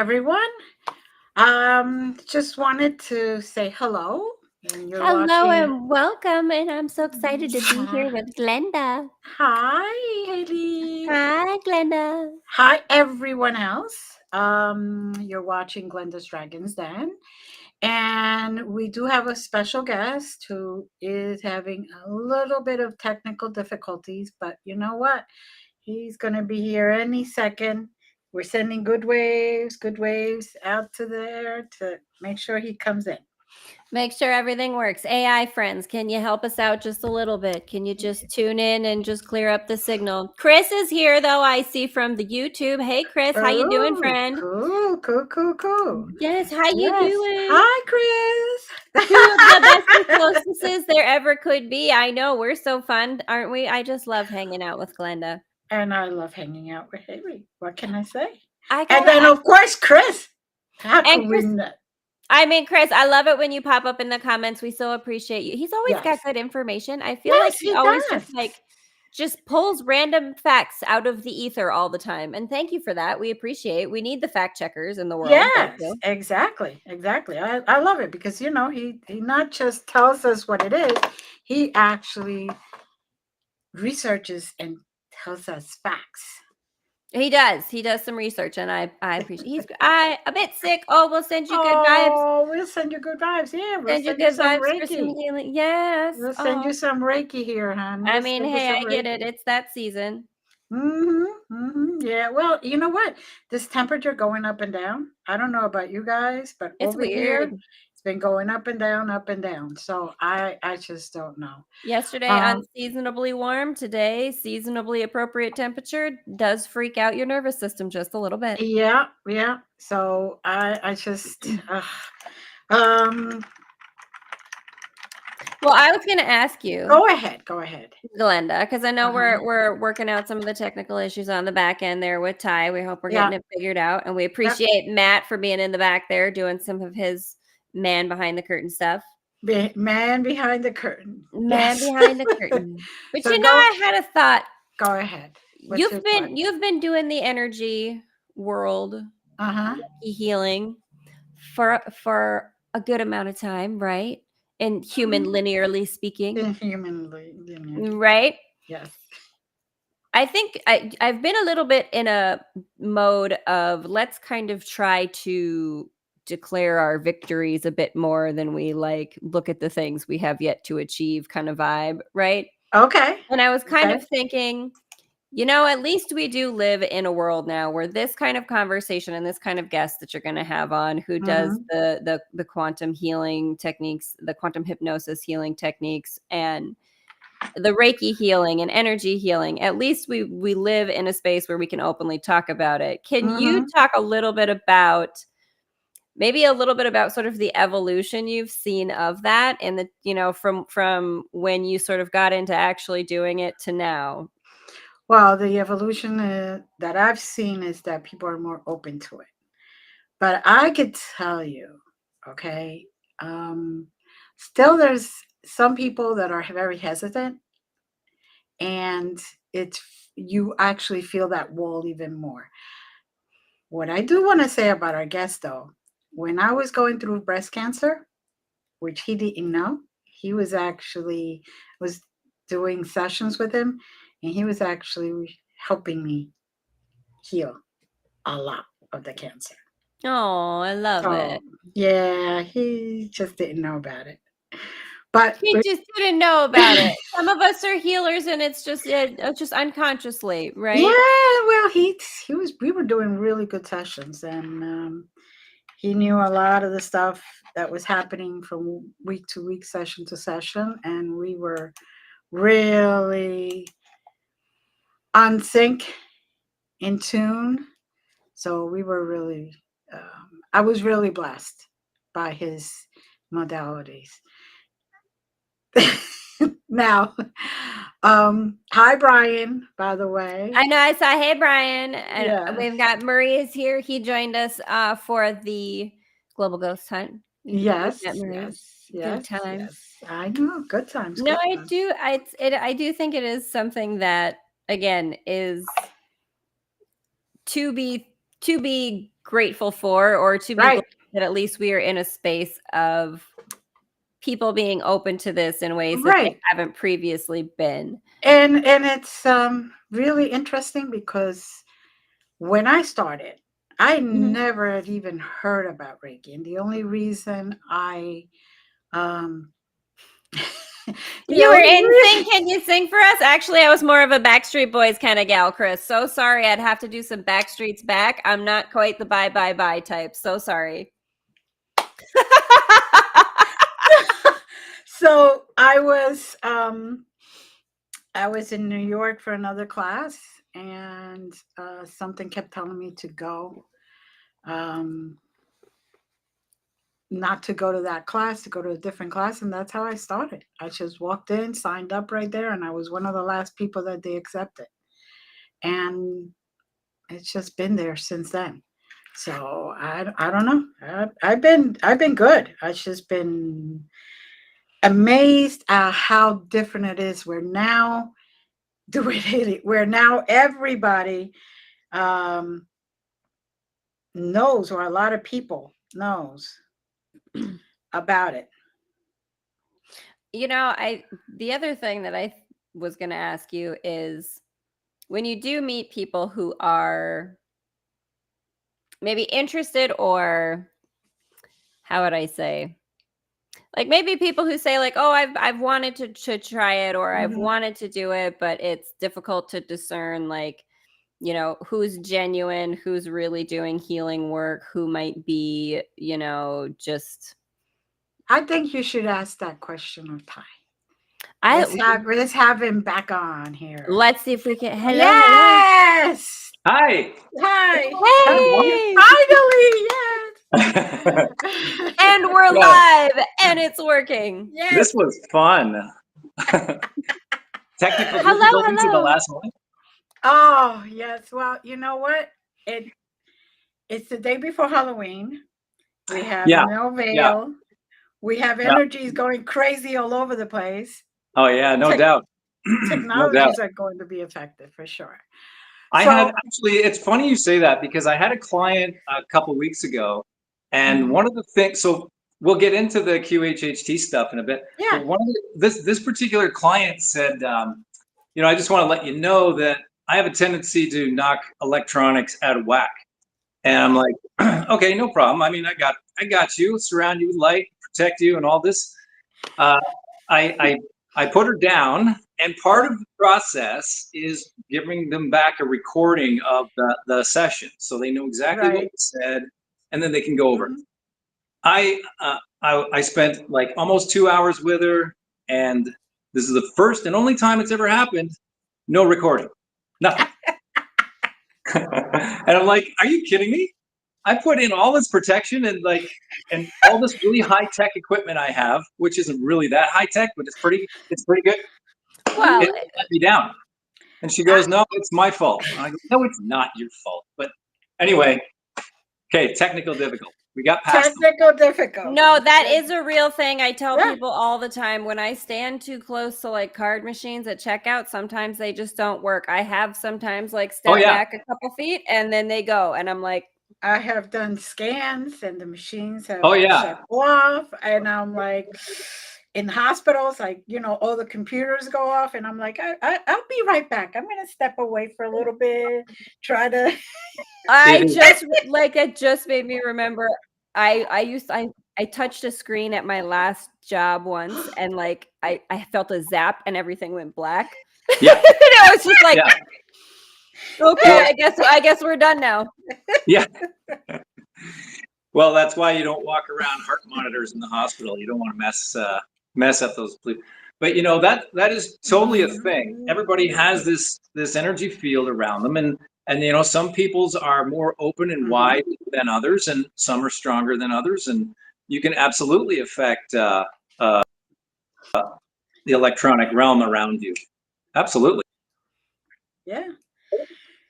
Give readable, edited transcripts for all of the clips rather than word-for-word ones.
everyone. Just wanted to say hello. And you're Hello watching. and welcome, and I'm so excited to be here with Glenda. Hi, Haley. Hi, Glenda. Hi, everyone else. You're watching Glenda's Dragons Den. And we do have a special guest who is having a little bit of technical difficulties, but you know what? He's going to be here any second. We're sending good waves out to there to make sure he comes in. Make sure everything works. AI friends, can you help us out just a little bit? Can you just tune in and just clear up the signal? Chris is here, though, I see from the YouTube. Hey, Chris, how you doing, Oh, friend? cool. Yes, how you Yes. doing? Hi, Chris. Two of the bestest hostesses there ever could be. I know, we're so fun, aren't we? I just love hanging out with Glenda. And I love hanging out with Haley. What can I say? I And gotta then, of course, Chris. How and could we Chris, not? Chris, I love it when you pop up in the comments. We so appreciate you. He's always got Yes. good information. I feel like Yes, he he always does. just pulls random facts out of the ether all the time. And thank you for that. We appreciate. We need the fact checkers in the world. Thank Yes, you. exactly. I love it because he not just tells us what it is, he actually researches and tells us facts. He does. He does some research, and I appreciate. He's a bit sick. Oh, we'll send you good vibes. Oh, we'll send you good vibes. Yeah, we'll Send you send you good some vibes for some Reiki. healing. Yes. We'll send you Oh, some Reiki here, hon. I We'll mean, send you hey, some I get it. Reiki. It's that season. Yeah. Well, you know what? This temperature going up and down. I don't know about you guys, but It's over here, weird. it's been going up and down, up and down. So I just don't know. Yesterday, Um, unseasonably warm. Today, seasonably appropriate temperature does freak out your nervous system just a little bit. yeah. So I just um Well, I was going to ask you, go ahead. Glenda, because I know Uh-huh. we're working out some of the technical issues on the back end there with Ty. We hope we're Yeah. getting it figured out, and we Yep. appreciate Matt for being in the back there doing some of his man behind the curtain stuff. Man behind the curtain. Man Yes. behind the curtain. But So I had a thought. go ahead. What's your thought? You've been doing the energy world Uh-huh. healing for a good amount of time, right? In human linearly speaking, Inhumanly. right? Yes. I think I've been a little bit in a mode of let's kind of try to declare our victories a bit more than we look at the things we have yet to achieve kind of vibe, right? Okay. And I was kind Okay. of thinking, at least we do live in a world now where this kind of conversation and this kind of guest that you're going to have on who does Mm-hmm. the quantum healing techniques, the quantum hypnosis healing techniques, and the Reiki healing and energy healing. At least we live in a space where we can openly talk about it. Can you Mm-hmm. talk a little bit about sort of the evolution you've seen of that and from when you sort of got into actually doing it to now? Well, the evolution that I've seen is that people are more open to it. But I could tell you, okay, um, still there's some people that are very hesitant, and it's you actually feel that wall even more. What I do want to say about our guest, though, when I was going through breast cancer, which he didn't know, he was actually was doing sessions with him, and he was actually helping me heal a lot of the cancer. Oh, I love So it. yeah, he just didn't know about it. But He just didn't know about it. Some of us are healers, and it's just unconsciously, yeah, right? well, he was we were doing really good sessions, and he knew a lot of the stuff that was happening from week to week, session to session, and we were really on sync, in tune. So we were really, I was really blessed by his modalities. Now, hi Brian, by the way. I know I saw, hey, Brian, and Yes, we've got Murray is here. He joined us for the Global Ghost Hunt. We've yes, met Murray. yes, Good yes, times. yes. I know. Good times, No, good I times. do. I do think it is something that again is to be to be grateful for, or to be glad Right. that at least we are in a space of people being open to this in ways that they Right. haven't previously been. And it's really interesting because when I started, I never had even heard about Reiki. And the only reason I um the You were only in reason sync. Can you sing for us? Actually, I was more of a Backstreet Boys kind of gal, Chris. So sorry, I'd have to do some Backstreet's Back. I'm not quite the bye bye bye type. So sorry. so I was in New York for another class, and something kept telling me to go. Um, not to go to that class, to go to a different class. And that's how I started. I just walked in, signed up right there, and I was one of the last people that they accepted. And it's just been there since then. So I don't know. I've been good. I've just been amazed at how different it is. Where now everybody um, knows, or a lot of people knows about it. You know, the other thing that I was going to ask you is, when you do meet people who are maybe interested, or how would I say, like maybe people who say like, oh, I've wanted to try it, or I've Mhm. wanted to do it, but it's difficult to discern, like, you know, who's genuine, who's really doing healing work, who might be, you know, just I think you should ask that question of Ty. I Let's have him back on here. let's see if we can. Hello. Yes. Hi. Hi. Hey, Finally, yes. and we're Yeah, live, and it's working. this Yes. was fun. Technical Hello, difficulties at the hello. last moment. Oh, yes. Well, you know what? It's the day before Halloween. We have Yeah, no yeah, veil. We have yeah. energies going crazy all over the place. Oh yeah, no Tech doubt. No doubt. Technologies are going to be affected for sure. I had So, actually, it's funny you say that because I had a client a couple weeks ago, and mhm, one of the things, so we'll get into the QHHT stuff in a bit, but yeah. this particular client said, I just want to let you know that I have a tendency to knock electronics out of whack. And I'm like, okay, no problem. I mean, I got you, surround you with light, protect you, and all this. Uh, I put her down, and part Yeah. of the process is giving them back a recording of the session, so they know exactly what Right. was said, and then they can go over it. Mhm. I spent like almost 2 hours with her, and this is the first and only time it's ever happened. No recording, nothing. And I'm like, are you kidding me? I put in all this protection and all this really high tech equipment I have, which isn't really that high tech, but it's pretty good. Mhm. Well, It let me down. And she I goes, no, it's my fault. And I go, no, it's not your fault. But anyway, okay, technical difficulty. We got past them. Technical no, difficulties. that is a real thing. I tell Yeah. people all the time, when I stand too close to like card machines at checkout, sometimes they just don't work. I have sometimes like Oh step yeah. back a couple feet and then they go. And I'm like, I have done scans and the machines have Oh yeah. shut off. And I'm like, in hospitals, like, all the computers go off. And I'm like, I'll be right back. I'm going to step away for a little bit, try to. It is. it just made me remember I touched a screen at my last job once, and like I felt a zap and everything went black. Yeah. And I was just like, Yeah. okay, Well, I guess we're done now. yeah. Well, that's why you don't walk around heart monitors in the hospital. You don't want to mess up those. But that is totally a thing. Everybody has this energy field around them, and some people's are more open and Mhm. wide than others, and some are stronger than others, and you can absolutely affect the electronic realm around you. Absolutely. Yeah.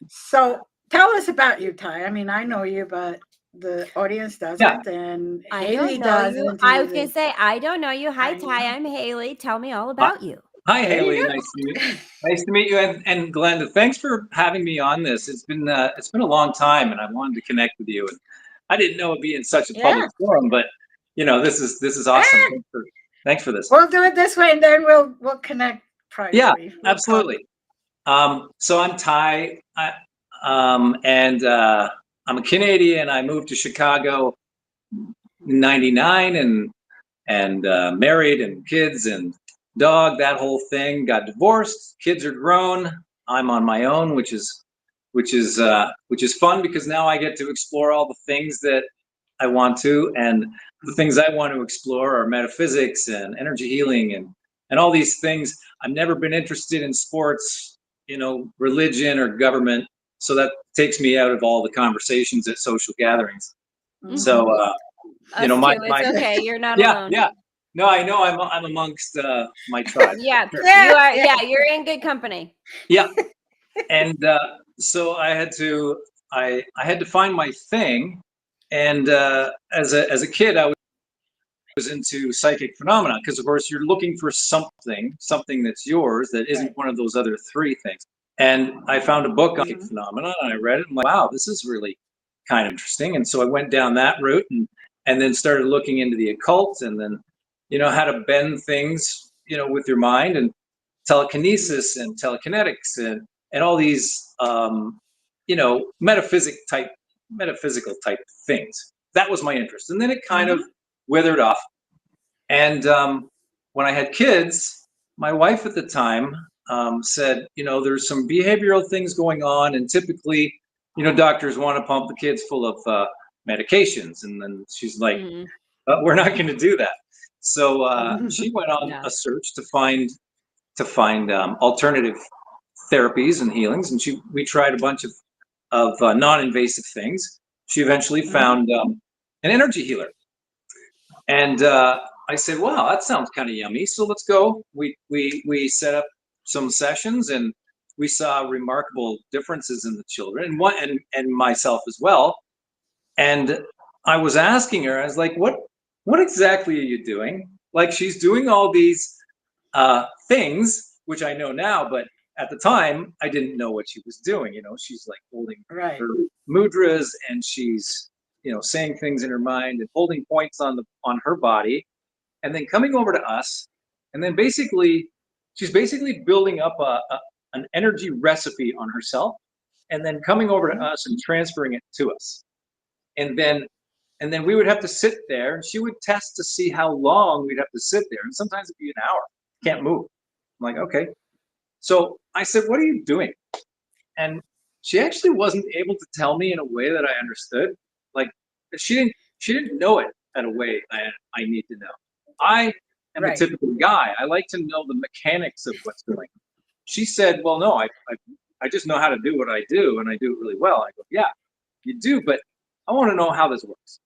So tell us about you, Ty. I mean, I know you, but the audience Yeah. doesn't, and I Haley don't know you. doesn't I was gonna either. say, I don't know you. Hi, I Ty. know. I'm Haley. Tell me all Uh, about you. Hi, There Haley. you Nice to meet. go. Nice to meet you, and Glenda. Thanks for having me on this. It's been a long time, and I wanted to connect with you. And I didn't know it'd be in such a public Yeah. forum, but this is awesome. Ah, Thanks for this. we'll do it this way, and then we'll connect Yeah, privately. We'll talk. absolutely. So I'm Ty, and I'm a Canadian. I moved to Chicago in '99, and married and kids and dog, that whole thing. Got divorced. Kids are grown. I'm on my own, which is fun because now I get to explore all the things that I want to, and the things I want to explore are metaphysics and energy healing and all these things. I've never been interested in sports, religion or government, so that takes me out of all the conversations at social gatherings. Mhm. So Us my too. It's okay. You're not yeah, alone. yeah. No, I know I'm amongst my tribe. Yeah, Sure. you Yeah, are. yeah. Yeah, you're in good company. Yeah, and so I had to find my thing, and as a kid I was into psychic phenomena because of course you're looking for something that's yours that isn't Right. one of those other three things. And I found a book on psychic Mhm. phenomena and I read it and I'm like, wow, this is really kind of interesting. And so I went down that route and then started looking into the occult and then how to bend things with your mind and telekinesis and telekinetics and all these metaphysical type things. That was my interest, and then it kind of Mhm. withered off. And when I had kids, my wife at the time said, there's some behavioral things going on, and typically, doctors want to pump the kids full of medications, and then she's like, Mhm. we're not going to do that. So she Mhm. went on Yeah. a search to find alternative therapies and healings, and we tried a bunch of non-invasive things. She eventually Mhm. found an energy healer, and I said, "Wow, that sounds kind of yummy. So let's go." We set up some sessions, and we saw remarkable differences in the children, and myself as well. And I was asking her, I was like, "What exactly are you doing?" Like she's doing all these things, which I know now, but at the time I didn't know what she was doing. She's like holding Right. her mudras and she's saying things in her mind and holding points on her body, and then coming over to us, and then she's basically building up an energy recipe on herself, and then coming over to Mhm. us and transferring it to us, and then we would have to sit there and she would test to see how long we'd have to sit there, and sometimes it'd be an hour, can't move. I'm like, okay. So I said, what are you doing? And she actually wasn't able to tell me in a way that I understood. Like she didn't know it in a way I need to know. I am a Right. typical guy. I like to know the mechanics of what's going on. She said, well, no, I just know how to do what I do and I do it really well. I go, yeah, you do, but I want to know how this works.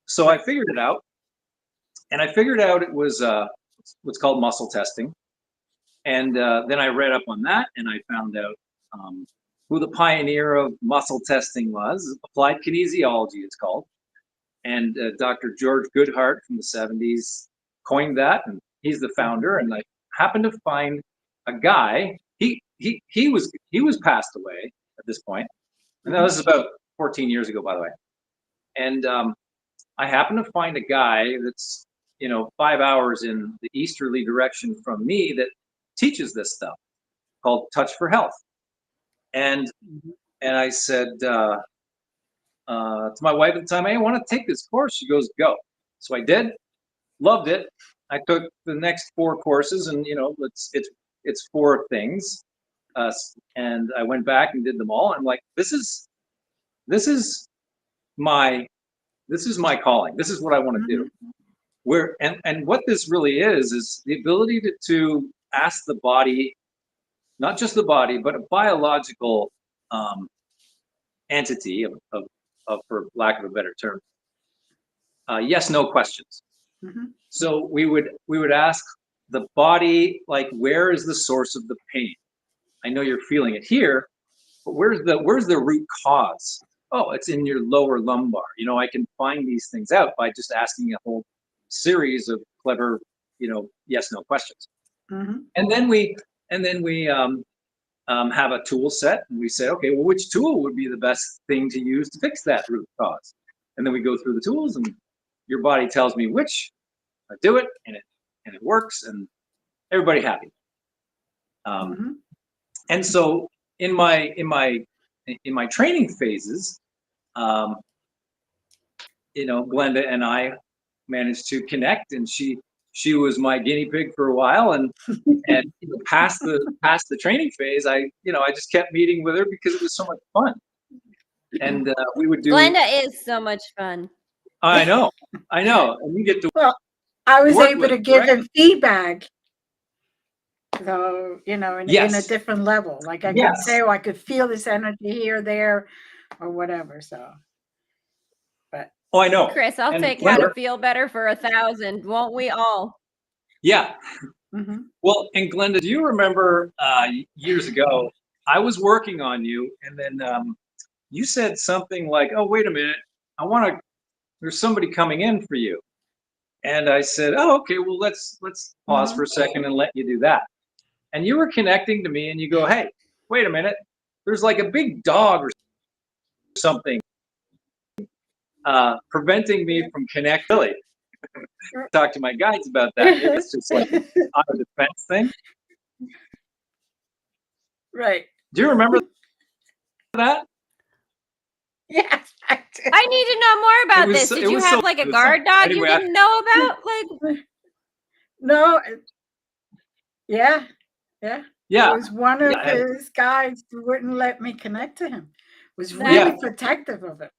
So I Right. figured it out, and I figured out it was what's called muscle testing. And then I read up on that, and I found out who the pioneer of muscle testing was. Applied kinesiology, it's called. And Dr. George Goodhart from the '70s coined that, and he's the Mhm. founder. And I happened to find a guy. He was passed away at this point. And now Mhm. this is about 14 years ago, by the way. And I happen to find a guy that's 5 hours in the easterly direction from me that teaches this stuff called Touch for Health. And Mhm. and I said to my wife at the time, "Hey, I want to take this course." She goes, "Go." So I did, loved it. I took the next 4 courses, and it's 4 things, and I went back and did them all. I'm like, this is my this is my calling. This is what I want to do. Mhm. And what this really is the ability to ask the body, not just the body, but a biological um, entity of, for lack of a better term, yes, no questions. Mhm. So we would ask the body, like, where is the source of the pain? I know you're feeling it here, but where's the root cause? Oh, it's in your lower lumbar. I can find these things out by just asking a whole series of clever, yes, no questions. And then we have a tool set, and we say, okay, well, which tool would be the best thing to use to fix that root cause? And then we go through the tools, and your body tells me which. I do it, and it works, and everybody happy. And so in my training phases, Glenda and I managed to connect, and she was my guinea pig for a while, and past the training phase, I just kept meeting with her because it was so much fun, and we would do. Glenda is so much fun. I know, and you get to. Well, I was work able with to her, give right? him feedback. So, in a Yes. different level. Like I could Yes. say, oh, I could feel this energy here, there, or whatever. So, but Oh, I know. Chris, I'll And take how to Glenda- feel better for 1,000. Won't we all? Yeah. Well, and Glenda, do you remember years ago, I was working on you, and then you said something like, oh, wait a minute, there's somebody coming in for you. And I said, oh, okay, well, let's pause for a second and let you do that. And you were connecting to me, and you go, hey, wait a minute, there's like a big dog or something preventing me from connecting. Talk to my guides about that. Maybe it's just like an auto defense thing. Right. Do you remember that? Yes, I do. I need to know more about this. Did you have like a guard dog you didn't know about? Like, no. Yeah. Yeah. It was one of his guides who wouldn't let me connect to him. Was really protective of it.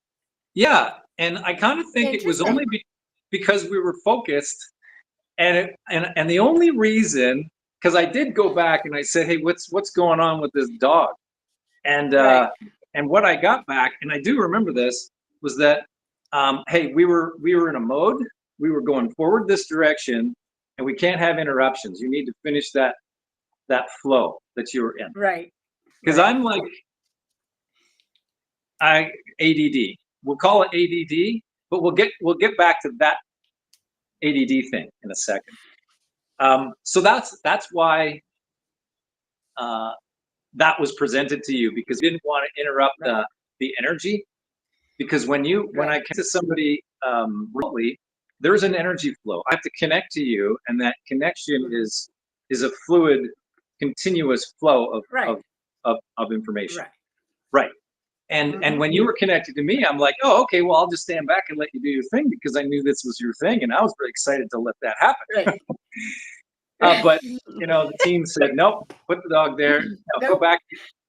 Yeah, and I kind of think it was only because we were focused, and the only reason, because I did go back and I said, hey, what's going on with this dog? And and what I got back, and I do remember this, was that hey, we were in a mode, we were going forward this direction, and we can't have interruptions. You need to finish that flow that you were in. Right. Because I'm like ADD. We'll call it ADD, but we'll get back to that ADD thing in a second. So that's why that was presented to you, because you didn't want to interrupt the energy. Because when I connect to somebody remotely, there's an energy flow. I have to connect to you, and that connection is a fluid, continuous flow of information. Right. And when you were connected to me, I'm like, oh, okay, well, I'll just stand back and let you do your thing, because I knew this was your thing, and I was really excited to let that happen. Right. But the team said, nope, put the dog there. No, go back.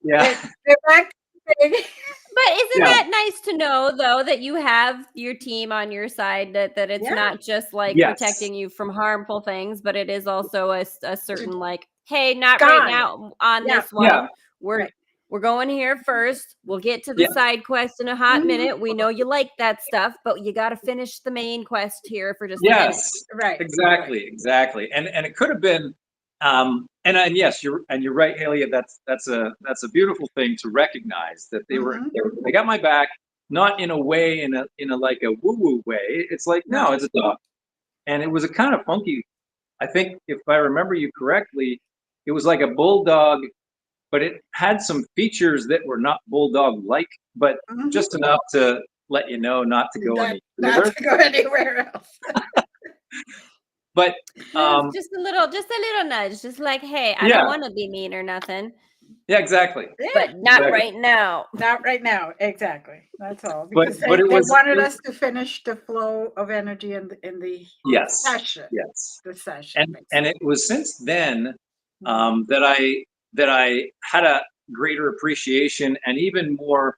Yeah. Go back. But isn't that nice to know, though, that you have your team on your side, that it's not just like protecting you from harmful things, but it is also a certain like, hey, not right now on this one. We're going here first. We'll get to the side quest in a hot minute. We know you like that stuff, but you got to finish the main quest here for just a minute. Right. Exactly. And it could have been, and yes, you're right, Haley. That's a beautiful thing to recognize, that they got my back, not in a way, in a like a woo woo way. It's like, no, it's a dog, and it was a kind of funky. I think if I remember you correctly, it was like a bulldog, but it had some features that were not bulldog-like, but just enough to let you know not to go anywhere else. But just a little nudge, just like, hey, I don't want to be mean or nothing. Yeah, exactly. But not right now. Not right now. Exactly. That's all. But Because it they was, wanted us to finish the flow of energy in the session. Yes. The session. And it was since then that I had a greater appreciation, and even more,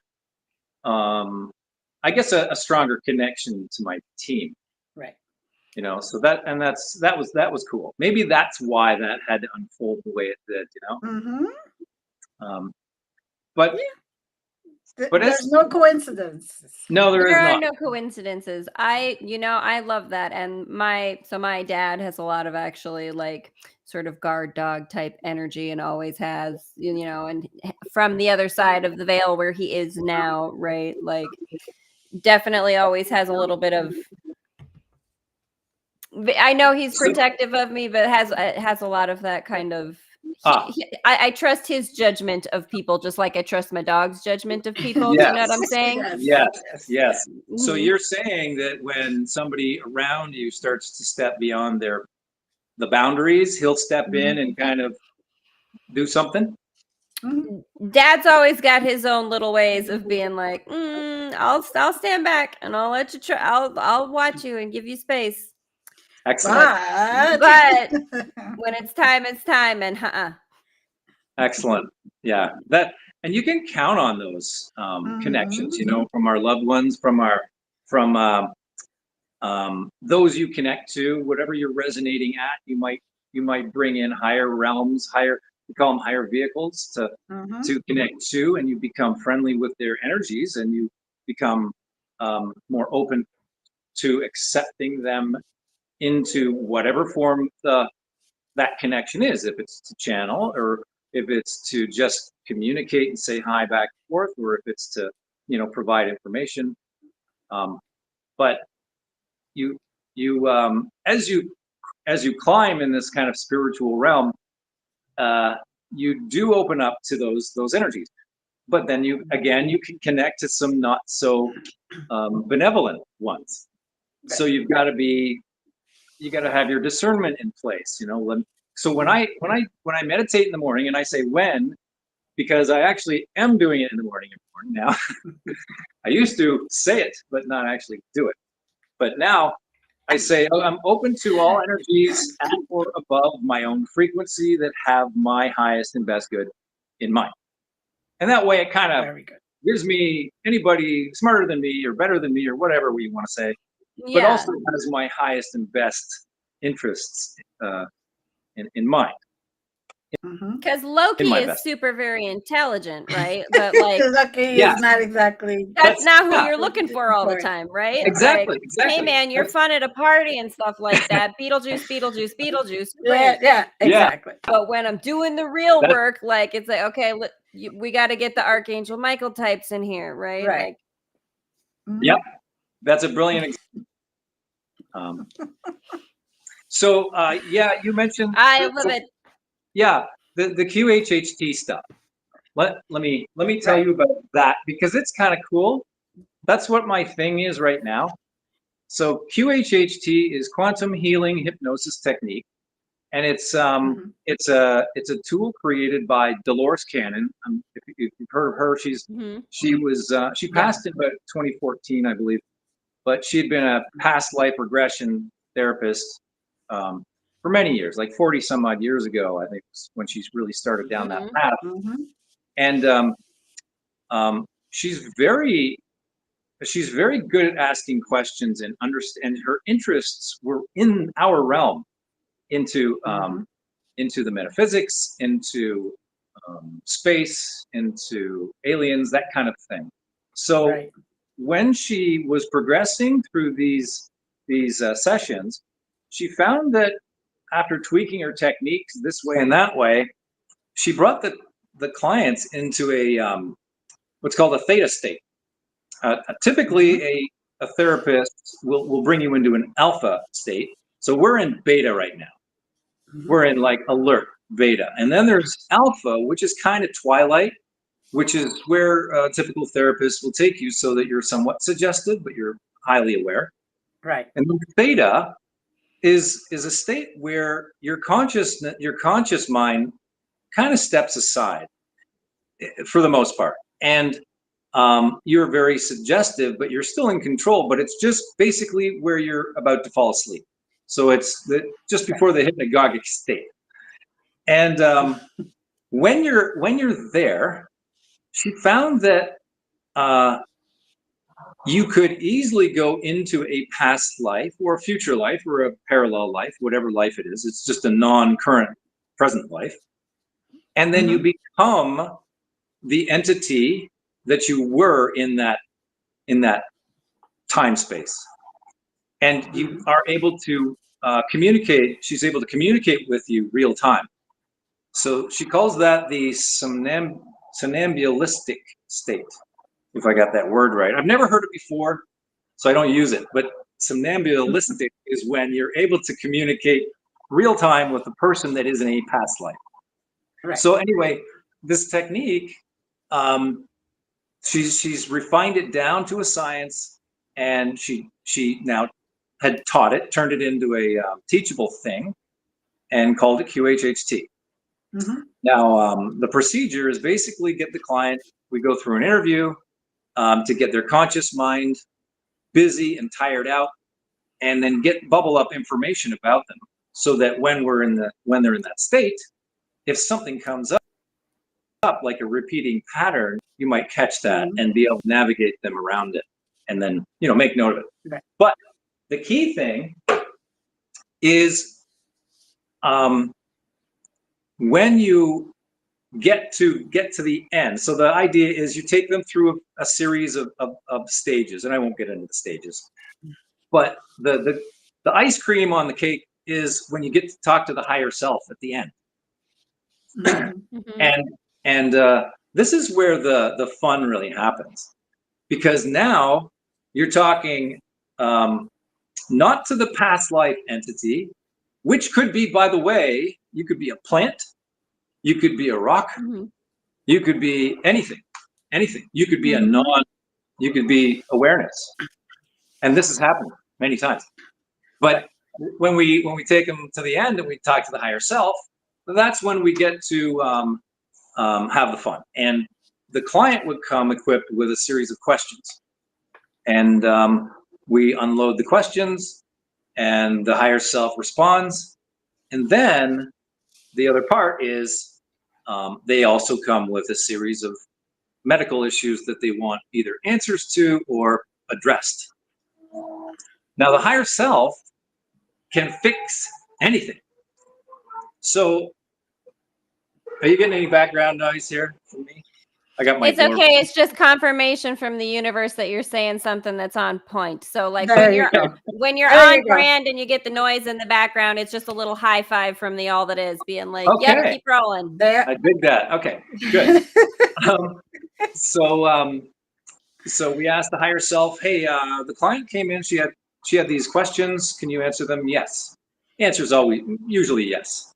I guess, a stronger connection to my team. Right. So that was cool. Maybe that's why that had to unfold the way it did. But there's no coincidences. No, there are not. no coincidences. I love that. And my dad has a lot of actually like sort of guard dog type energy, and always has, and from the other side of the veil where he is now, right? Like definitely always has a little bit of I know he's protective of me, but has a lot of that kind of. I trust his judgment of people, just like I trust my dog's judgment of people. Yes. You know what I'm saying? Yes. So Mhm. you're saying that when somebody around you starts to step beyond the boundaries, he'll step in and kind of do something? Dad's always got his own little ways of being like, I'll stand back and I'll let you try. I'll watch you and give you space. Excellent. But when it's time, and Excellent. Yeah. And you can count on those connections, you know, from our loved ones, from those you connect to, whatever you're resonating at. You might bring in higher realms, we call them higher vehicles to connect to, and you become friendly with their energies, and you become more open to accepting them into whatever form that connection is, if it's to channel, or if it's to just communicate and say hi back and forth, or if it's to, you know, provide information. But you as you climb in this kind of spiritual realm, you do open up to those energies. But then you can connect to some not so benevolent ones. So you got to have your discernment in place, you know. So when I meditate in the morning, and I say when, because I actually am doing it in the morning now. I used to say it, but not actually do it. But now I say, I'm open to all energies at or above my own frequency that have my highest and best good in mind. And that way it kind of gives me anybody smarter than me or better than me or whatever we want to say, but also has my highest and best interests in mind. Because Loki is super very intelligent, right? But like Loki is not exactly. That's not who you're looking for all the time, right? Exactly. Like, exactly. Hey man, you're fun at a party and stuff like that. Beetlejuice. Yeah, exactly. But when I'm doing the real work, like it's like, okay, we got to get the Archangel Michael types in here, right? Right. Like, Yep, that's a brilliant example. So yeah, you mentioned. I love it. Yeah, the QHHT stuff. Let me tell you about that, because it's kind of cool. That's what my thing is right now. So QHHT is quantum healing hypnosis technique, and it's a tool created by Dolores Cannon. If you've heard of her, she passed in about 2014, I believe, but she had been a past life regression therapist for many years, like 40 some odd years ago, I think, was when she really started down that path. And she's very good at asking questions and understand. Her interests were in our realm, into the metaphysics, into space, into aliens, that kind of thing. So when she was progressing through these sessions, she found that after tweaking her techniques this way and that way, she brought the clients into a what's called a theta state. Typically, a therapist will bring you into an alpha state. So we're in beta right now. We're in like alert beta, and then there's alpha, which is kind of twilight, which is where a typical therapist will take you, so that you're somewhat suggested, but you're highly aware. Right. And then theta is a state where your conscious mind kind of steps aside for the most part, and you're very suggestive, but you're still in control. But it's just basically where you're about to fall asleep. So it's just before the hypnagogic state. And when you're there, she found that you could easily go into a past life or a future life or a parallel life, whatever life it is. It's just a non-current present life. And then you become the entity that you were in that time space. And you are able to communicate. She's able to communicate with you real time. So she calls that the somnambulistic state, if I got that word right. I've never heard it before, so I don't use it. But somnambulistic is when you're able to communicate real time with the person that is in a past life. Right. So anyway, this technique, she's refined it down to a science, and she now had taught it, turned it into a teachable thing, and called it QHHT. Mm-hmm. Now, the procedure is basically get the client, we go through an interview to get their conscious mind busy and tired out, and then bubble up information about them, so that when they're in that state, if something comes up like a repeating pattern, you might catch that and be able to navigate them around it, and then make note of it. Right. But the key thing is when you get to the end. So the idea is you take them through a series of stages, and I won't get into the stages, but the ice cream on the cake is when you get to talk to the higher self at the end. Mm-hmm. And this is where the fun really happens, because now you're talking not to the past life entity, which could be, by the way, you could be a plant, you could be a rock, Mm-hmm. you could be anything. You could be you could be awareness, and this has happened many times. But when we take them to the end and we talk to the higher self, that's when we get to have the fun. And the client would come equipped with a series of questions, and we unload the questions, and the higher self responds. And then the other part is they also come with a series of medical issues that they want either answers to or addressed. Now, the higher self can fix anything. So, are you getting any background noise here from me? I got my It's door. okay. It's just confirmation from the universe that you're saying something that's on point. So like There when you you're go. when you're There on you go. brand and you get the noise in the background, it's just a little high five from the all that is, being like, Okay. yep, keep rolling. There. I dig that. Okay, good. So we asked the higher self, hey, the client came in, she had these questions, can you answer them? Yes. The answer is usually yes.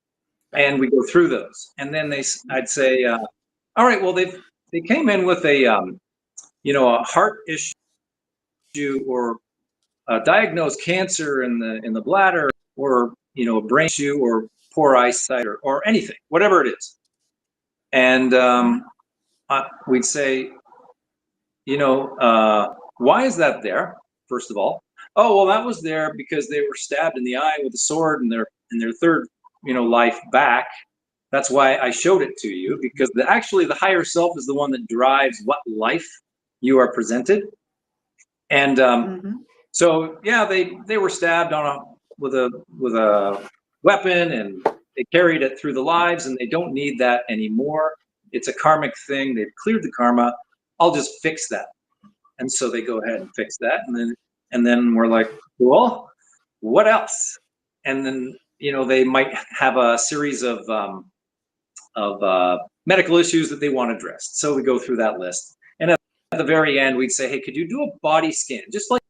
And we go through those, and then I'd say, all right, well, they came in with a heart issue, or diagnosed cancer in the bladder, or a brain issue, or poor eyesight, or anything, whatever it is. And we'd say, why is that there? First of all, oh, well, that was there because they were stabbed in the eye with a sword in their third life back. That's why I showed it to you, because actually the higher self is the one that drives what life you are presented. And so yeah, they were stabbed with a weapon, and they carried it through the lives, and they don't need that anymore. It's a karmic thing. They've cleared the karma. I'll just fix that. And so they go ahead and fix that, and then we're like, cool, what else? And then they might have a series of medical issues that they want addressed. So we go through that list, and at the very end, we'd say, hey, could you do a body scan? Just like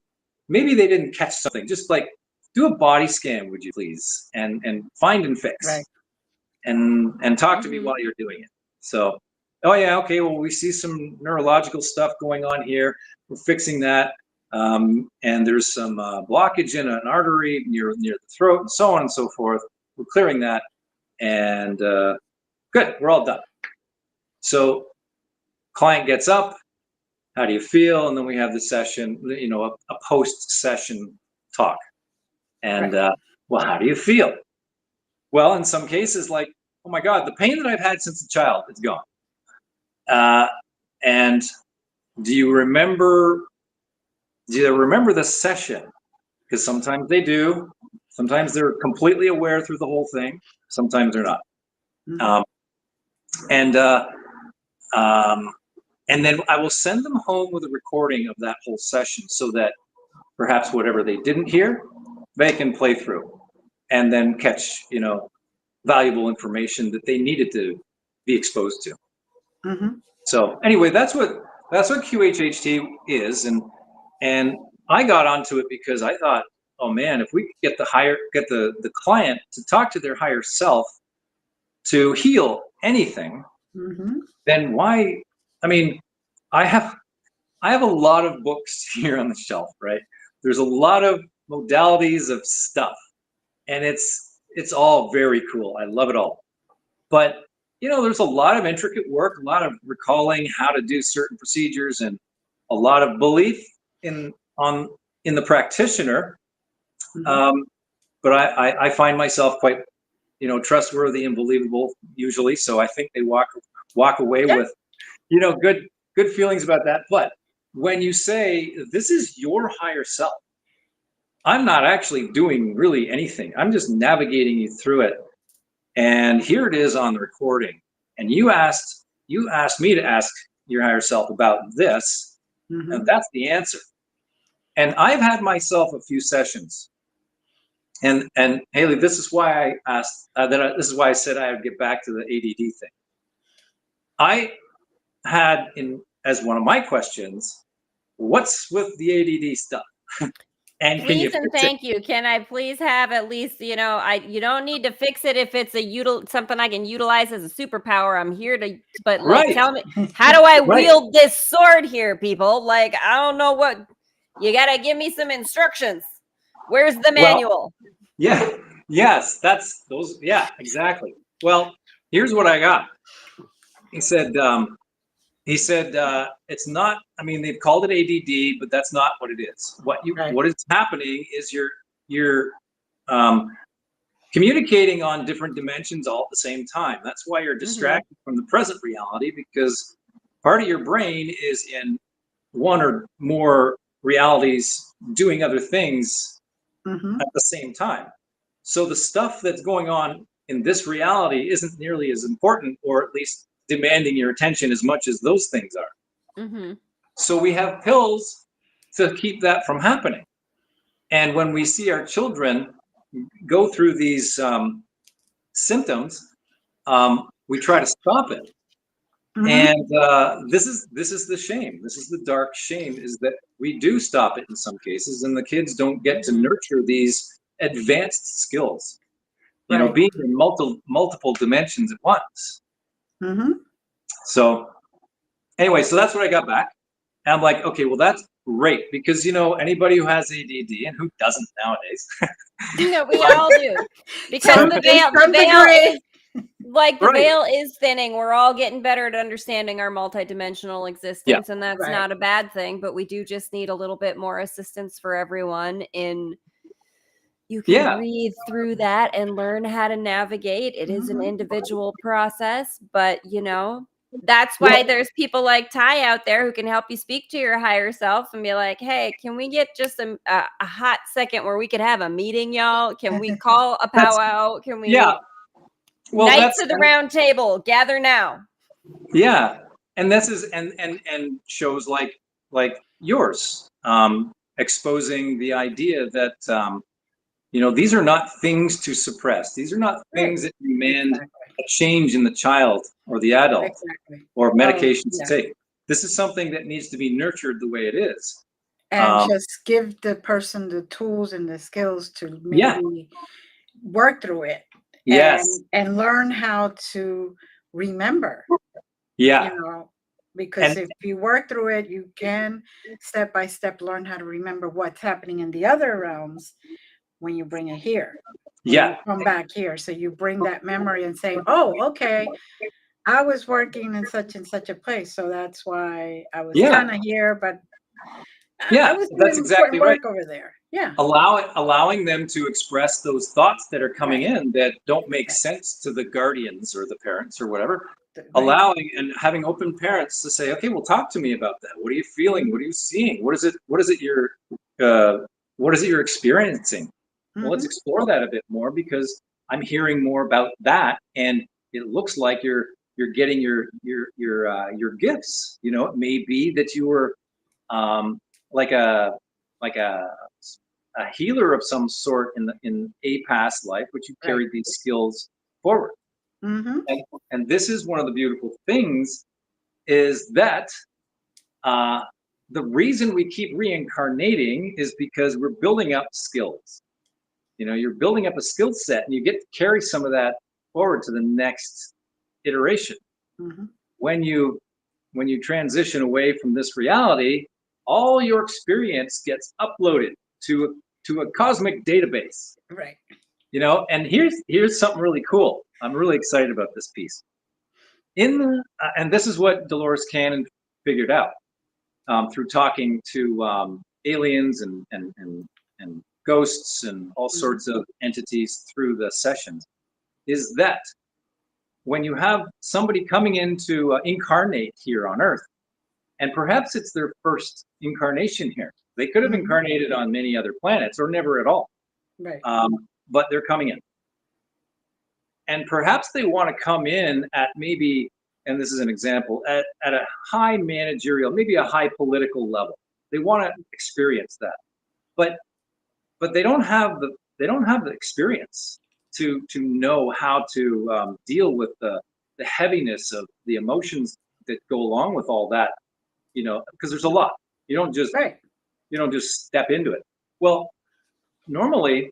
maybe they didn't catch something, just like do a body scan, would you please, and find and fix, Right. and talk to me while you're doing it. So, oh yeah, okay, well, we see some neurological stuff going on here. We're fixing that. And there's some blockage in an artery near the throat, and so on and so forth. We're clearing that, and good, we're all done. So client gets up, how do you feel? And then we have the session, a post-session talk. And well, how do you feel? Well, in some cases, like, oh my God, the pain that I've had since a child is gone. And do you remember the session? Because sometimes they do. Sometimes they're completely aware through the whole thing. Sometimes they're not. And then I will send them home with a recording of that whole session, so that perhaps whatever they didn't hear, they can play through and then catch, valuable information that they needed to be exposed to. So anyway, that's what QHHT is, and I got onto it because I thought oh man, if we could get the client to talk to their higher self to heal anything, then why? I mean, I have a lot of books here on the shelf, right? There's a lot of modalities of stuff, and it's all very cool. I love it all. But there's a lot of intricate work, a lot of recalling how to do certain procedures, and a lot of belief in the practitioner. But I find myself quite trustworthy and believable usually. So I think they walk away with good feelings about that. But when you say this is your higher self, I'm not actually doing really anything. I'm just navigating you through it. And here it is on the recording. And you asked me to ask your higher self about this, and that's the answer. And I've had myself a few sessions. And Haley, this is why I asked this is why I said I would get back to the ADD thing. I had as one of my questions, what's with the ADD stuff? And please and thank you. Can I please have at least, you don't need to fix it if it's something I can utilize as a superpower. I'm here to, but tell me, how do I wield this sword here, people? Like, I don't know what, you got to give me some instructions. Where's the manual? Yeah. Yes. That's those. Yeah, exactly. Well, here's what I got. He said, it's not, I mean, they've called it ADD, but that's not what it is. What is happening is you're communicating on different dimensions all at the same time. That's why you're distracted from the present reality, because part of your brain is in one or more realities doing other things at the same time. So the stuff that's going on in this reality isn't nearly as important, or at least demanding your attention as much as those things are. So we have pills to keep that from happening. And when we see our children go through these symptoms, we try to stop it. And this is the shame. This is the dark shame, is that we do stop it in some cases, and the kids don't get to nurture these advanced skills. Being in multiple dimensions at once. So anyway, so that's what I got back. And I'm like, okay, well, that's great, because anybody who has ADD, and who doesn't nowadays, we all do, because the veil is thinning. We're all getting better at understanding our multidimensional existence, and that's not a bad thing. But we do just need a little bit more assistance for everyone in. You can breathe through that and learn how to navigate. It is an individual process, but that's why there's people like Ty out there who can help you speak to your higher self and be like, hey, can we get just a hot second where we could have a meeting, y'all? Can we call a powwow? Can we? Yeah. Well, Knights of the Round Table, gather now. Yeah. And this is and shows like yours, exposing the idea that these are not things to suppress. These are not things that demand a change in the child or the adult or medications to take. This is something that needs to be nurtured the way it is. And just give the person the tools and the skills to maybe work through it. And learn how to remember. Because if you work through it, you can step by step learn how to remember what's happening in the other realms when you bring it here. You come back here. So you bring that memory and say, oh, okay, I was working in such and such a place. So that's why I was kind of here, but I was doing that's exactly work over there. Allowing them to express those thoughts that are coming in that don't make sense to the guardians or the parents or whatever. Allowing and having open parents to say, okay, well, talk to me about that. What are you feeling? What are you seeing? What is it you're experiencing? Well, let's explore that a bit more, because I'm hearing more about that, and it looks like you're getting your gifts. It may be that you were like a healer of some sort in a past life, which you carried these skills forward. And this is one of the beautiful things, is that the reason we keep reincarnating is because we're building up skills. You know, you're building up a skill set, and you get to carry some of that forward to the next iteration. Mm-hmm. When you transition away from this reality, all your experience gets uploaded to a cosmic database. Right. You know, and here's something really cool. I'm really excited about this piece. And this is what Dolores Cannon figured out through talking to aliens and ghosts and all sorts of entities through the sessions, is that when you have somebody coming in to incarnate here on Earth, and perhaps it's their first incarnation here. They could have incarnated on many other planets or never at all. Right. But they're coming in. And perhaps they want to come in at maybe, and this is an example, at a high managerial, maybe a high political level. They want to experience that. But they don't have the experience to know how to deal with the heaviness of the emotions that go along with all that, you know, because there's a lot. You don't just step into it. Well, normally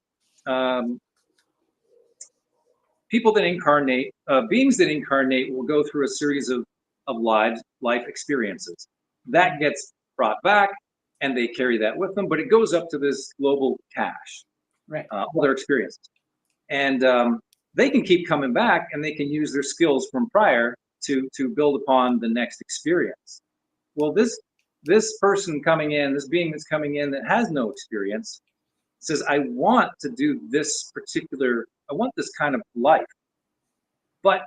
people that incarnate, beings that incarnate, will go through a series of life experiences. That gets brought back, and they carry that with them, but it goes up to this global cache, right? All their experiences. And they can keep coming back, and they can use their skills from prior to build upon the next experience. Well, this person coming in, this being that's coming in that has no experience, says, I want to do this particular, I want this kind of life, but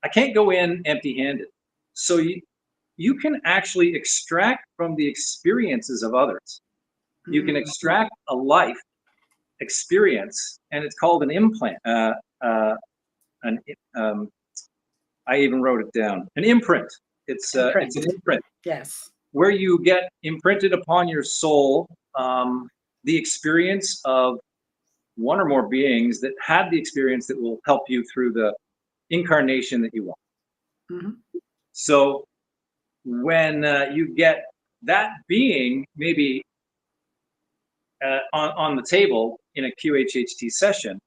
I can't go in empty-handed. So you can actually extract from the experiences of others. You can extract a life experience, and it's called an implant. I even wrote it down. An imprint. It's an imprint. Yes. Where you get imprinted upon your soul the experience of one or more beings that had the experience that will help you through the incarnation that you want. Mm-hmm. So when you get that being maybe on the table in a QHHT session,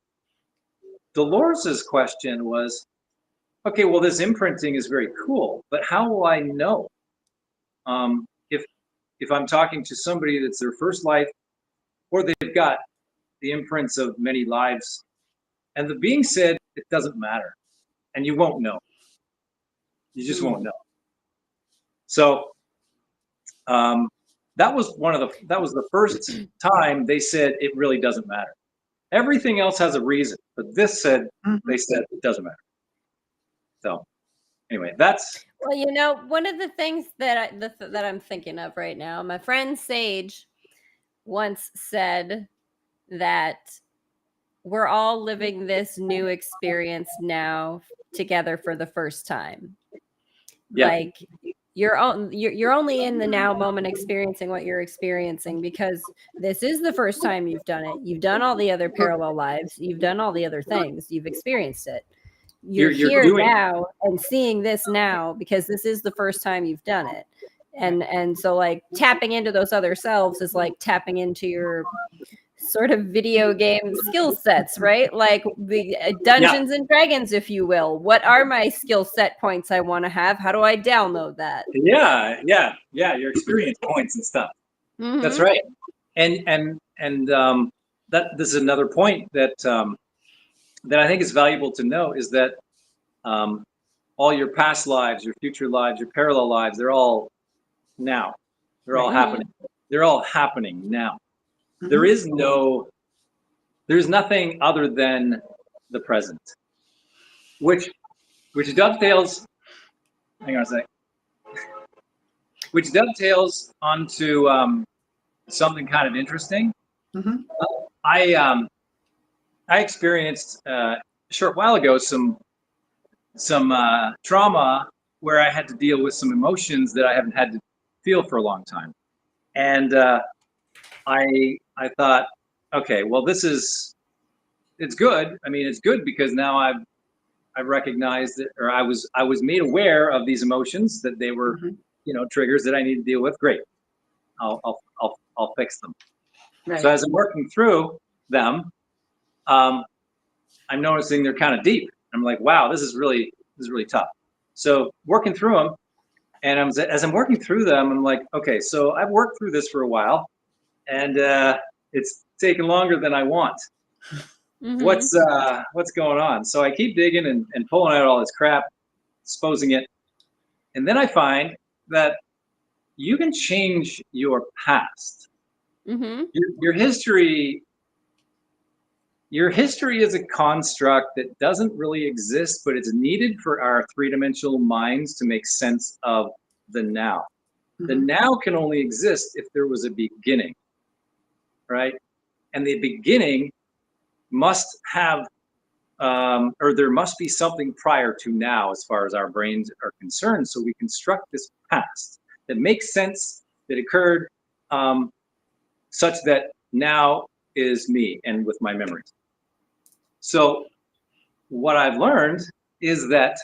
Dolores's question was, okay, well, this imprinting is very cool, but how will I know if I'm talking to somebody that's their first life, or they've got the imprints of many lives? And the being said, it doesn't matter, and you won't know. You just won't know. So that was the first time they said it really doesn't matter. Everything else has a reason, but this said, they said it doesn't matter. So anyway, that's. Well, you know, one of the things that I'm thinking of right now, my friend Sage once said that we're all living this new experience now together for the first time. Yeah. Like you're only in the now moment experiencing what you're experiencing because this is the first time you've done it. You've done all the other parallel lives. You've done all the other things. You've experienced it. You're here now and seeing this now because this is the first time you've done it. And so like tapping into those other selves is like tapping into your sort of video game skill sets, right? Like the Dungeons and Dragons, if you will. What are my skill set points I want to have? How do I download that? Yeah, your experience points and stuff. That's right. And that this is another point that that I think is valuable to know, is that all your past lives, your future lives, your parallel lives, they're all now. They're all happening. They're all happening now. There's nothing other than the present, which dovetails. Hang on a sec. Which dovetails onto something kind of interesting. I experienced a short while ago some trauma where I had to deal with some emotions that I haven't had to feel for a long time, and I thought, okay, well, it's good. I mean, it's good because now I've recognized it, or I was made aware of these emotions, that they were triggers that I need to deal with. Great. I'll fix them. Right. So as I'm working through them, I'm noticing they're kind of deep. I'm like, wow, this is really tough. So working through them, and as I'm working through them, I'm like, okay, so I've worked through this for a while, and it's taken longer than I want. Mhm. What's going on? So I keep digging and pulling out all this crap, exposing it, and then I find that you can change your past. Mhm. Your history. Your history is a construct that doesn't really exist, but it's needed for our three-dimensional minds to make sense of the now. The Mhm. now can only exist if there was a beginning, right? And the beginning must have, or there must be something prior to now as far as our brains are concerned. So we construct this past that makes sense, that occurred, such that now is me and with my memories. So what I've learned is that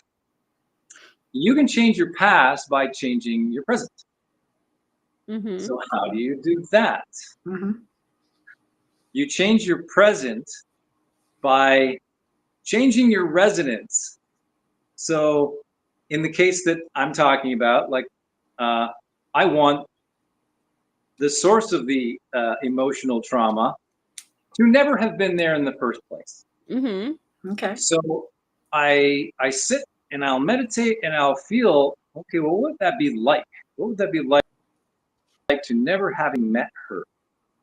you can change your past by changing your present. Mhm. So how do you do that? Mhm. You change your present by changing your resonance. So in the case that I'm talking about, like I want the source of the emotional trauma to never have been there in the first place. Mhm. Okay. So I sit and I'll meditate and I'll feel, okay, well, what would that be like? What would that be like to never having met her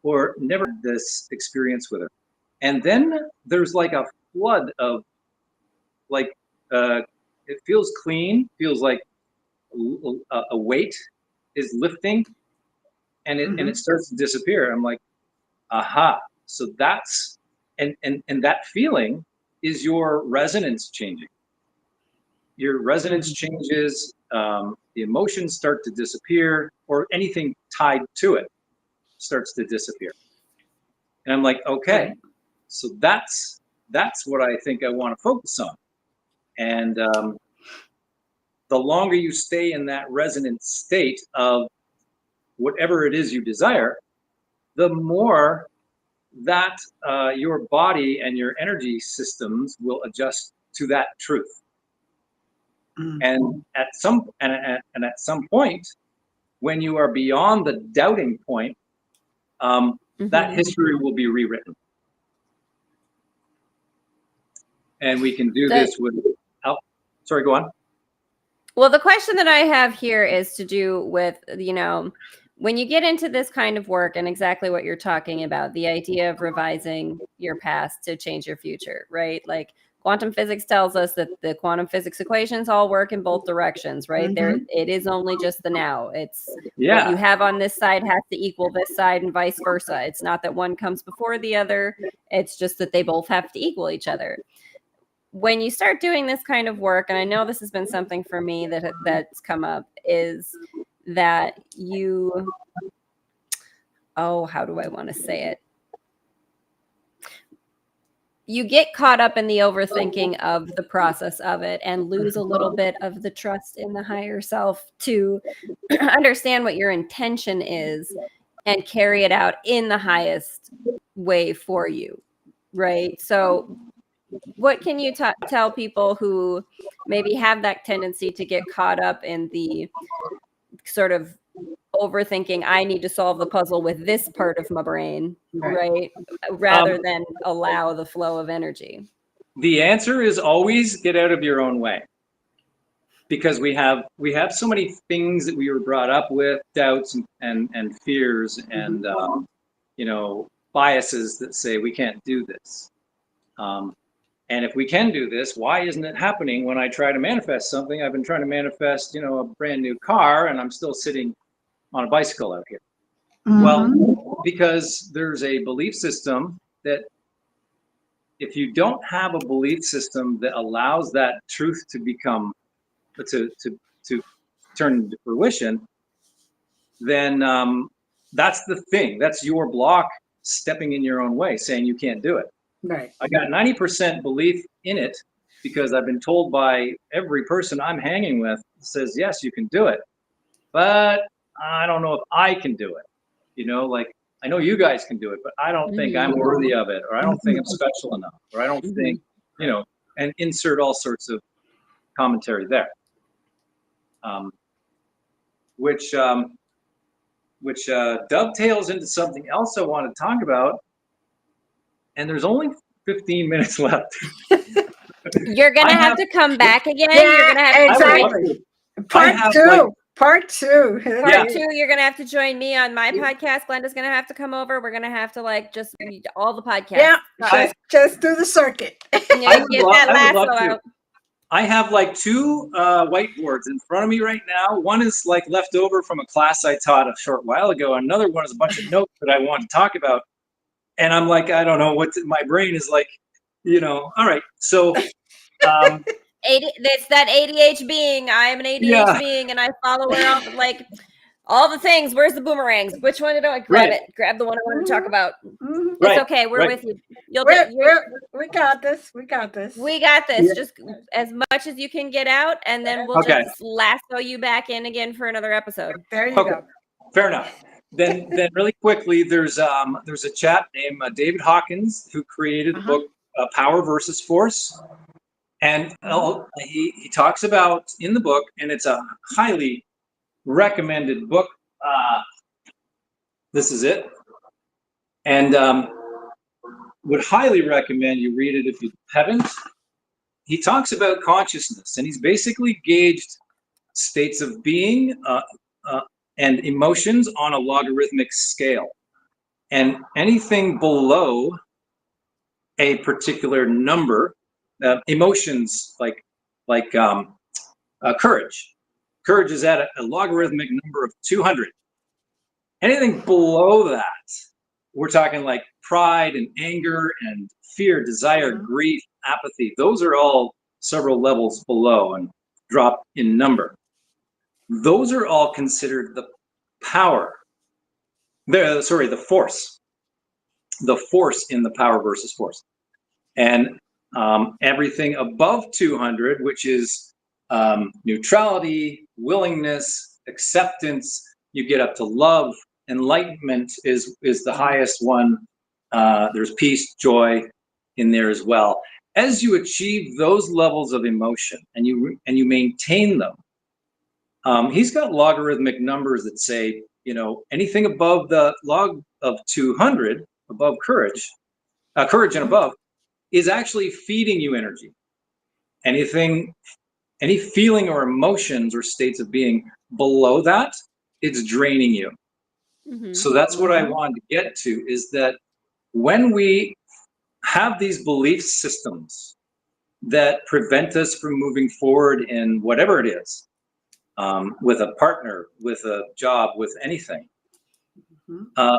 or never had this experience with her? And then there's like a flood of like, it feels clean, feels like a weight is lifting, and it Mhm. starts to disappear. I'm like, aha. So that's and that feeling is your resonance changing. Your resonance Mhm. changes, the emotions start to disappear, or anything tied to it starts to disappear. And I'm like, okay, Right. so that's what I think I want to focus on. And the longer you stay in that resonant state of whatever it is you desire, the more that your body and your energy systems will adjust to that truth. Mhm. And at some point, when you are beyond the doubting point, that Mhm. history will be rewritten. And we can do The this with. Oh, sorry, go on. Well, the question that I have here is to do with, when you get into this kind of work and exactly what you're talking about, the idea of revising your past to change your future, right? Like quantum physics tells us that the quantum physics equations all work in both directions, right? There, Mhm. it is only just the now. It's what you Yeah. have on this side has to equal this side and vice versa. It's not that one comes before the other. It's just that they both have to equal each other. When you start doing this kind of work, and I know this has been something for me that's come up, is that how do I want to say it? You get caught up in the overthinking of the process of it and lose a little bit of the trust in the higher self to understand what your intention is and carry it out in the highest way for you, right? So what can you tell people who maybe have that tendency to get caught up in the sort of overthinking, I need to solve the puzzle with this part of my brain, Right. right? Um, Rather than allow the flow of energy. the answer is always get out of your own way, because we have so many things that we were brought up with, doubts and fears and Mhm. biases that say we can't do this. And if we can do this, why isn't it happening when I try to manifest something? I've been trying to manifest, a brand new car, and I'm still sitting on a bicycle out here. Mhm. Well, because there's a belief system that if you don't have a belief system that allows that truth to become to turn into fruition, then that's the thing. That's your block stepping in your own way, saying you can't do it. Right. I got 90% belief in it because I've been told by every person I'm hanging with says, yes, you can do it. But I don't know if I can do it. you know, like, I know you guys can do it, but I don't think I'm worthy of it, or I don't think I'm special enough, or I don't think, you know, and insert all sorts of commentary there. Which dovetails into something else I want to talk about. And there's only 15 minutes left. You're gonna have to come back again. Yeah, You're gonna have to exactly. I have, like, Part two. Part two, you're gonna have to join me on my podcast. Glenda's gonna have to come over. We're gonna have to like just read all the podcasts. Yeah, just do the circuit. Yeah, get that lasso out. I have like 2 whiteboards in front of me right now. One is like left over from a class I taught a short while ago. Another one is a bunch of notes that I want to talk about. And I'm like, I don't know what my brain is like, you know. All right, so It's that ADH being. I am an ADH being, and I follow around like all the things. Where's the boomerangs? Which one did I grab it? Grab the one I wanted to talk about. It's okay. We're with you. We got this. We got this. We got this. Yeah. Just as much as you can get out, and then we'll just lasso you back in again for another episode. There you go. Fair enough. Then really quickly, there's a chap named David Hawkins who created the book Power versus Force. And he talks about in the book, and it's a highly recommended book. This is it. And would highly recommend you read it if you haven't. He talks about consciousness, and he's basically gauged states of being and emotions on a logarithmic scale. And anything below a particular number, emotions like courage. Courage is at a logarithmic number of 200. Anything below that, we're talking like pride and anger and fear, desire, grief, apathy. Those are all several levels below and drop in number. Those are all considered the power. The force. The force in the power versus force. And everything above 200, which is neutrality, willingness, acceptance, you get up to love. Enlightenment is the highest one. There's peace, joy in there as well. As you achieve those levels of emotion and you maintain them, he's got logarithmic numbers that say, you know, anything above the log of 200, above courage and above, is actually feeding you energy. Any feeling or emotions or states of being below that, it's draining you. So that's what I wanted to get to, is that when we have these belief systems that prevent us from moving forward in whatever it is, with a partner, with a job, with anything,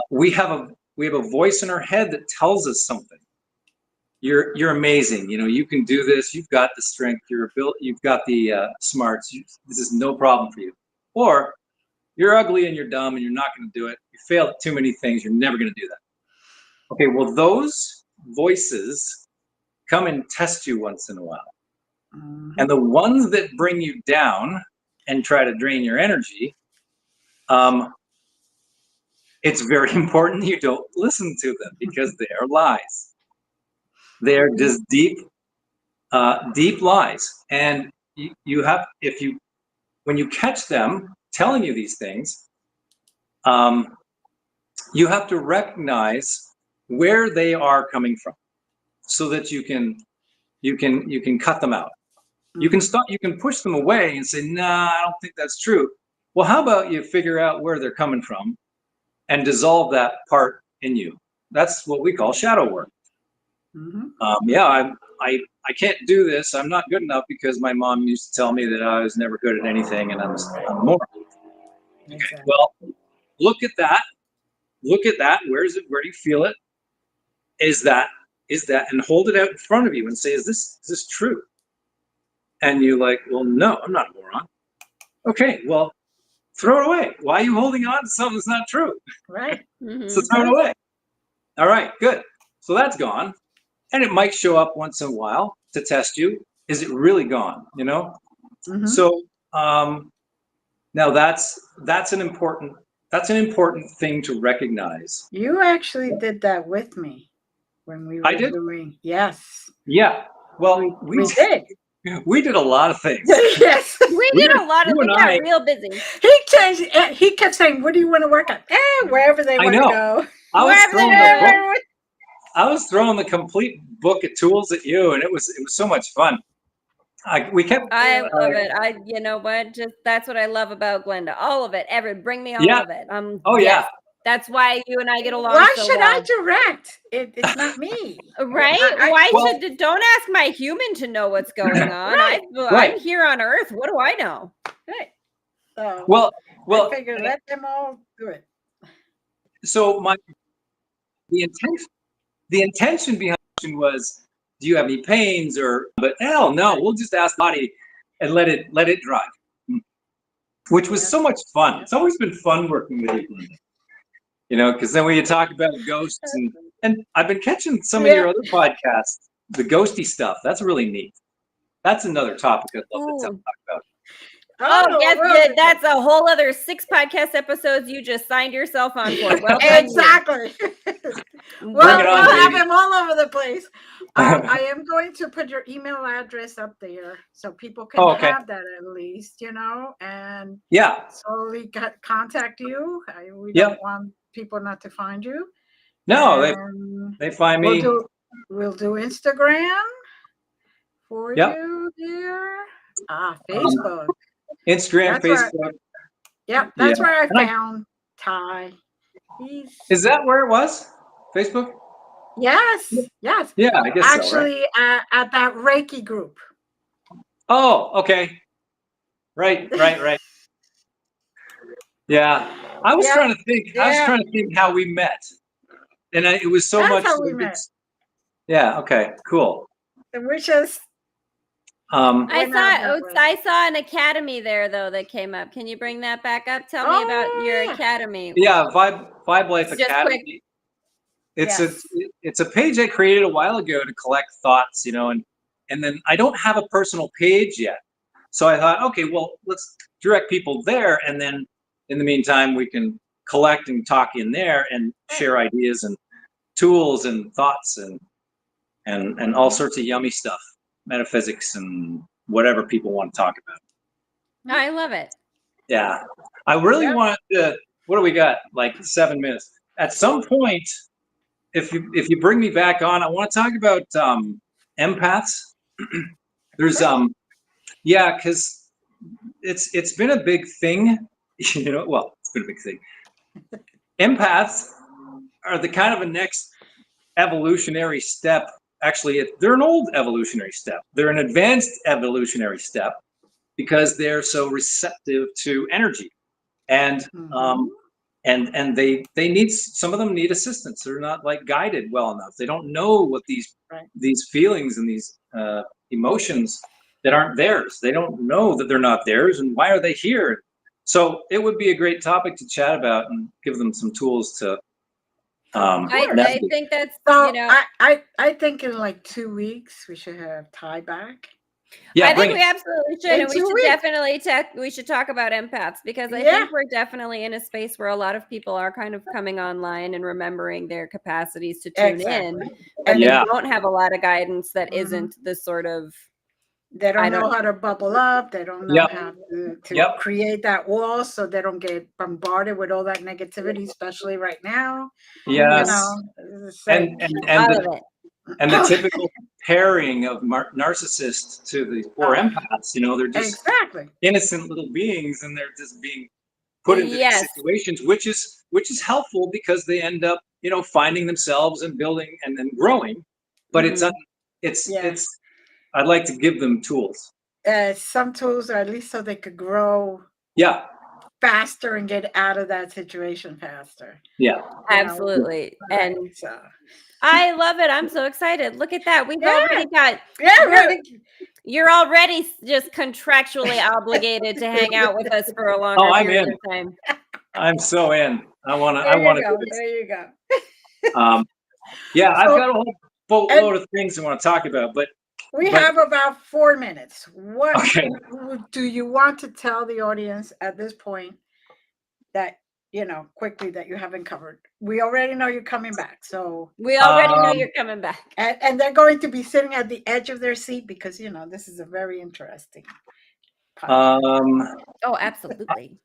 we have a voice in our head that tells us something. You're amazing. You know, you can do this. You've got the strength. You've got the smarts. This is no problem for you. Or you're ugly and you're dumb and you're not going to do it. You failed at too many things. You're never going to do that. Okay, well, those voices come and test you once in a while. And the ones that bring you down and try to drain your energy, it's very important you don't listen to them, because they are lies. They are just deep lies. And you have, when you catch them telling you these things, you have to recognize where they are coming from, so that you can cut them out. You can push them away and say, nah, I don't think that's true. Well, how about you figure out where they're coming from and dissolve that part in you? That's what we call shadow work. I can't do this. I'm not good enough because my mom used to tell me that I was never good at anything and I'm a moron. Okay, well, look at that. Look at that. Where is it? Where do you feel it? Is that, and hold it out in front of you and say, is this true? And you're like, well, no, I'm not a moron. Okay, well, throw it away. Why are you holding on to something that's not true? Right. So throw it away. All right, good. So that's gone. And it might show up once in a while to test you. Is it really gone? You know? So now that's an important that's an important thing to recognize. You actually did that with me when we I were did? doing. Yes, Yeah. Well, we did. we did a lot of things. Yes. We did a lot of. You We and got I- real busy. He changed. He kept saying, "What do you want to work on?" Wherever they I want to know. go. I was Wherever throwing they the book. go. I was throwing the complete book of tools at you, and it was so much fun. We kept. I love it. You know what? Just that's what I love about Glenda. All of it. Bring me all Yeah. of it. Oh, yes. yeah. That's why you and I get along Why so should well. I direct? It's not me. Right? Well- Don't ask my human to know what's going on. Right. Right. I'm here on Earth. What do I know? Right. So Well, I figured let them all do it. so the intention behind it was, do you have any pains but hell no, we'll just ask the body and let it drive, which was so much fun. It's always been fun working with you, Glenda. You know, because then when you talk about ghosts and I've been catching some of your other podcasts, the ghosty stuff. That's really neat. That's another topic I'd love to talk about. Oh, yes, well, that's a whole other 6 podcast episodes you just signed yourself on for. Well done, exactly. you. Well, it on, we'll have baby. him all over the place. I am going to put your email address up there so people can have that at least, you know, and Yeah. slowly contact you. We Yep. don't want people not to find you. No, And they find me. We'll do Instagram for Yep. you there. Facebook. Instagram, That's Facebook. That's where I found Ty. Is that where it was? Facebook? Yes. Yeah, I guess actually, so, right? at that Reiki group. Oh, okay. Right. Yeah. I was trying to think. I was trying to think how we met. And it was so That's much. how we met. Yeah, okay, cool. And we're just I saw an academy there though that came up. Can you bring that back up? Tell me about your academy. Yeah, Vibe Life Just Academy. quick. It's a page I created a while ago to collect thoughts, you know, and then I don't have a personal page yet. So I thought, okay, well, let's direct people there, and then in the meantime we can collect and talk in there and share ideas and tools and thoughts and all sorts of yummy stuff, metaphysics and whatever people want to talk about. I love it. Yeah. I really want to, what do we got? Like 7 minutes. At some point, if you bring me back on, I want to talk about empaths. There's because it's been a big thing, you know. Well, it's been a big thing. Empaths are the kind of a next evolutionary step. Actually, they're an old evolutionary step. They're an advanced evolutionary step because they're so receptive to energy, and and they need, some of them need assistance. They're not like guided well enough. They don't know what these feelings and these emotions that aren't theirs. They don't know that they're not theirs, and why are they here? So it would be a great topic to chat about and give them some tools to. I think that's so. I think in like 2 weeks we should have Ty back. Yeah, I think we absolutely should, and we should weeks. definitely we should talk about empaths, because I think we're definitely in a space where a lot of people are kind of coming online and remembering their capacities to tune in, but they don't have a lot of guidance that isn't the sort of. They don't know how to bubble up. They don't know how to create that wall so they don't get bombarded with all that negativity, especially right now. Yes. You know, and the typical pairing of narcissists to these poor empaths, you know, they're just innocent little beings, and they're just being put into these situations, which is helpful because they end up, you know, finding themselves and building and then growing. But it's I'd like to give them tools. Some tools, or at least so they could grow. Faster and get out of that situation faster. Yeah, absolutely. And I love it. I'm so excited. Look at that. We've already got. You're already just contractually obligated to hang out with us for a longer period of time. I'm so in. I want to do this. There you go. I've got a whole boatload of things I want to talk about, but we have about 4 minutes. What do you want to tell the audience at this point that quickly that you haven't covered? We already know you're coming back. So, We already know you're coming back. and they're going to be sitting at the edge of their seat because, this is a very interesting podcast. Oh, absolutely.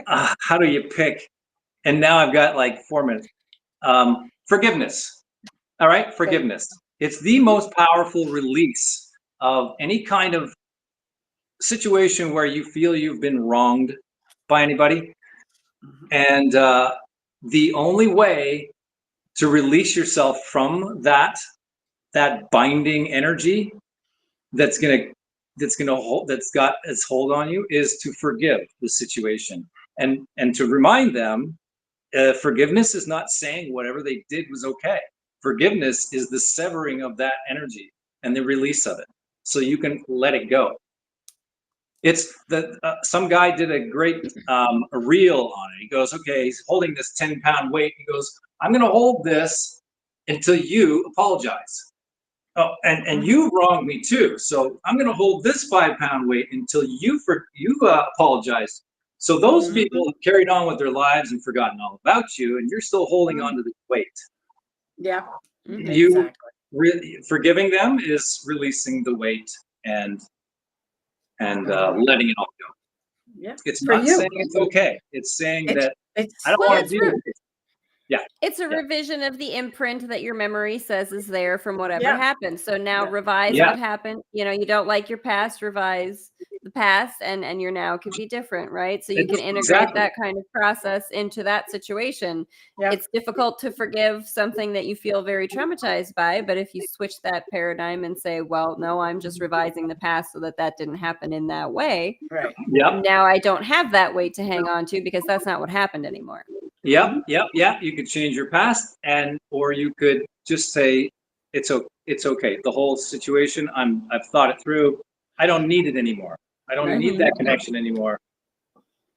How do you pick? And now I've got like 4 minutes. Forgiveness. All right, forgiveness. It's the most powerful release of any kind of situation where you feel you've been wronged by anybody. And the only way to release yourself from that binding energy that's got its hold on you is to forgive the situation and to remind them, forgiveness is not saying whatever they did was okay. Forgiveness is the severing of that energy and the release of it, so you can let it go. It's some guy did a great a reel on it. He goes, okay, he's holding this 10-pound weight. He goes, I'm going to hold this until you apologize. Oh, and you wronged me too. So I'm going to hold this 5-pound weight until you apologize. So those people have carried on with their lives and forgotten all about you, and you're still holding on to the weight. Yeah, You forgiving them is releasing the weight and letting it all go. Yeah, it's not saying it's okay. It's saying that I don't want to do it. Yeah. It's a revision of the imprint that your memory says is there from whatever happened. So now revise what happened. You don't like your past, revise the past, and your now could be different, right? So you can integrate that kind of process into that situation. Yeah. It's difficult to forgive something that you feel very traumatized by, but if you switch that paradigm and say, well, no, I'm just revising the past so that didn't happen in that way. Right. Yep. Now I don't have that weight to hang on to because that's not what happened anymore. Yep. You could change your past, or you could just say it's okay. The whole situation, I've thought it through. I don't need it anymore. I don't need that connection anymore.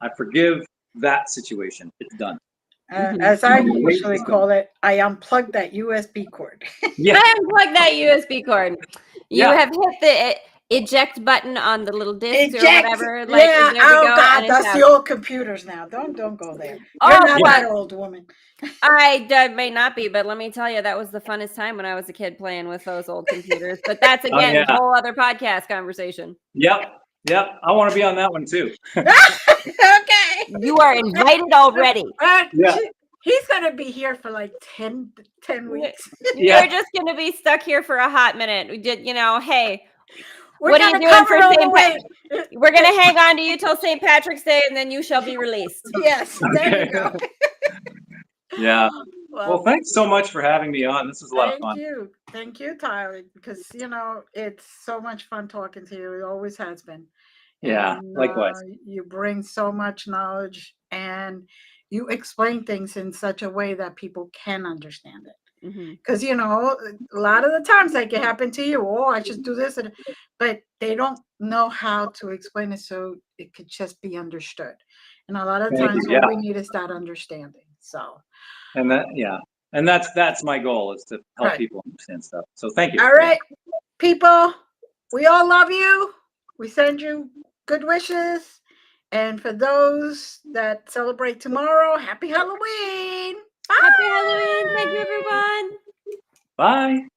I forgive that situation. It's done. As I usually call it, I unplugged that USB cord. I unplugged that USB cord. You have hit the eject button on the little disc or whatever. Like, there we go. God, that's the old computers now. Don't go there. You're not that old, woman. I may not be, but let me tell you, that was the funnest time when I was a kid playing with those old computers. But that's again a whole other podcast conversation. Yep. I want to be on that one too. Okay. You are invited already. He's gonna be here for like 10 weeks. You're just gonna be stuck here for a hot minute. We did, hey. What are you doing for St. Patrick's? We're going to hang on to you till St. Patrick's Day, and then you shall be released. Yes, there you go. Yeah. Well, thanks so much for having me on. This was a lot of fun. Thank you, Tylee, because, it's so much fun talking to you. It always has been. Yeah, likewise. You bring so much knowledge, and you explain things in such a way that people can understand it. Because a lot of the times that can happen to you, I should do this, but they don't know how to explain it so it could just be understood. And a lot of times what we need is that understanding. So and that's my goal, is to help people understand stuff. So thank you. All right, people, we all love you. We send you good wishes, and for those that celebrate tomorrow, happy Halloween. Happy Halloween. Thank you, everyone. Bye.